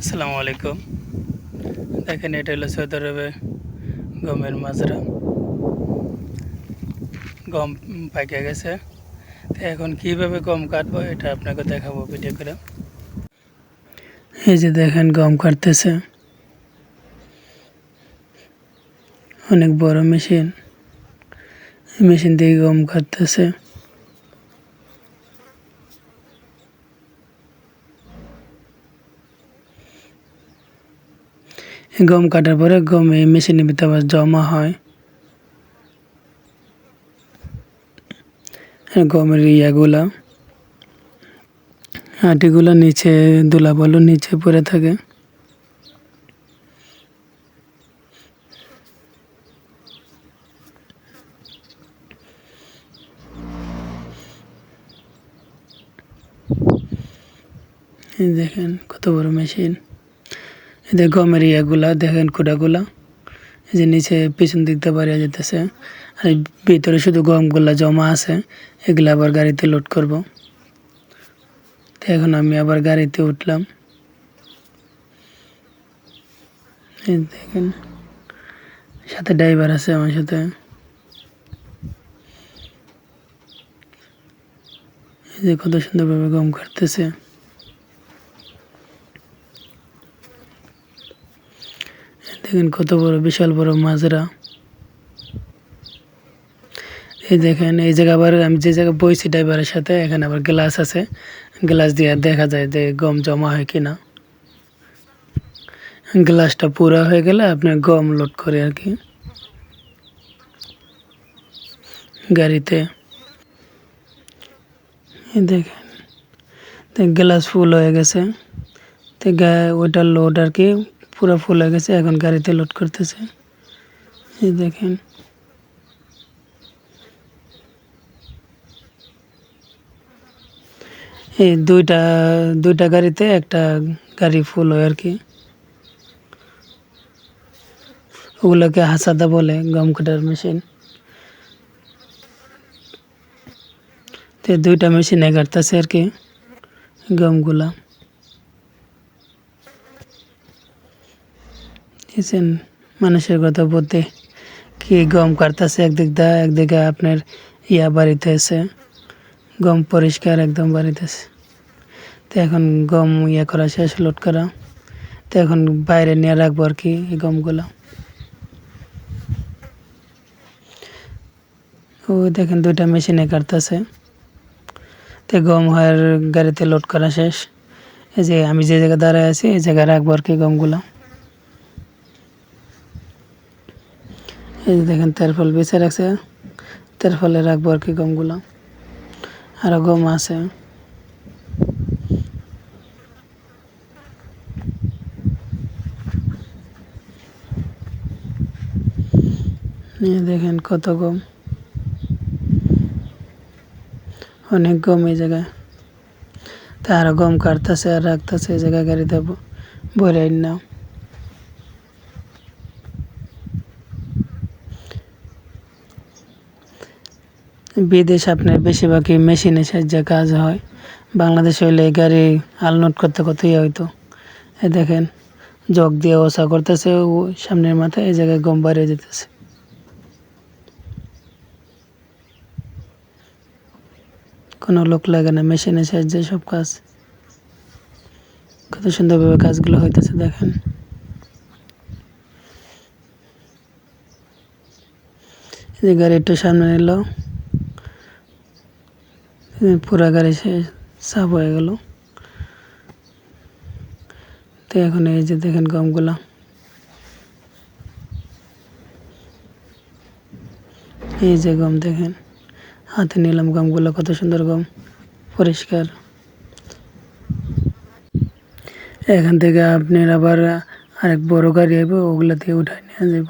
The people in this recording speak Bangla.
আসসালামু আলাইকুম। দেখেন এটা হলো সৌদি আরবে গমের মাজরা। গম পাইকে গেছে। তো এখন কীভাবে গম কাটবো এটা আপনাকে দেখাবো ভিডিও করে। এই যে দেখেন গম কাটতেছে, অনেক বড় মেশিন। মেশিন দিয়ে গম কাটতেছে। গম কাটার পরে গম এই মেশিনের ভিতরে আবার জমা হয়। গমের ইয়াগুলা আটিগুলো নিচে ধুলাবালু নিচে পড়ে থাকে। এই দেখেন কত বড় মেশিন। এদের গমের ইয়াগুলা দেখেন কুড়াগুলা এই যে নিচে পিছন দিক দিয়ে বাড়িয়ে যেতেছে, আর ভিতরে শুধু গমগুলা জমা আছে। এগুলা আবার গাড়িতে লোড করব। তো এখন আমি আবার গাড়িতে উঠলাম। এই দেখেন সাথে ড্রাইভার আছে আমার সাথে। এই যে কত সুন্দরভাবে গম কাটতেছে। দেখেন কত বড় বিশাল বড় মাজরা। এই দেখেন এই জায়গা আবার আমি যে জায়গায় বইছি ড্রাইভারের সাথে, এখানে আবার গ্লাস আছে। গ্লাস দিয়ে দেখা যায় যে গম জমা হয় কিনা। গ্লাসটা পুরা হয়ে গেলে আপনি গম লোড করে আর কি গাড়িতে। এই দেখেন গ্লাস ফুল হয়ে গেছে। তো ওইটার লোড আর কি পুরো ফুল হয়ে গেছে, এখন গাড়িতে লোড করতেছে। এই দেখেন এই দুইটা দুইটা গাড়িতে একটা গাড়ি ফুল হয় আর কি। ওগুলোকে হাসাদা বলে, গম কাটার মেশিন। তো দুইটা মেশিনে কাটতেছে আর কি গমগুলা। দেখছেন মানুষের কথা বলতে কি গম কাটতেছে একদিকে আপনার ইয়া বাড়িতে আছে, গম পরিষ্কার একদম বাড়িতে আছে। তো এখন গম ইয়া করা শেষ, লোড করা। তো এখন বাইরে নিয়ে রাখবো আর কি এই গমগুলা। ও দেখেন দুইটা মেশিনে কাটতেছে। তো গম হয় গাড়িতে লোড করা শেষ। এই যে আমি যে জায়গায় দাঁড়ায় আছি এই জায়গায় রাখবো আর কি গমগুলা। এই যে দেখেন তেরফল বেছে রাখছে, তেরফলে রাখবো আর কি গমগুলা। আরও গম আছে। দেখেন কত গম, অনেক গম এই জায়গায়। তা আরও গম কাটতেছে আর রাখতেছে এই জায়গায় গাড়িতে ভরে না। বিদেশ আপনার বেশিরভাগই মেশিনের সাহায্যে কাজ হয়। বাংলাদেশে হইলে এই গাড়ি আলনোট করতে করতেই হয়তো। এই দেখেন জগ দিয়ে ওসা করতেছে সামনের মাথায়, এই জায়গায় গম বাড়িয়ে যেতেছে। কোনো লোক লাগে না, মেশিনের সাহায্যে সব কাজ। কত সুন্দরভাবে কাজগুলো হইতেছে দেখেন। এই যে গাড়ি একটু সামনে নিল, পুরা গাড়ি সাফ হয়ে গেল। তো এখন এই যে দেখেন গমগুলা, এই যে গম দেখেন হাতে নিলাম, গমগুলো কত সুন্দর গম, পরিষ্কার। এখান থেকে আপনার আবার আরেক বড় গাড়ি আইব, ওগুলা দিয়ে উঠায় নিয়ে যাব।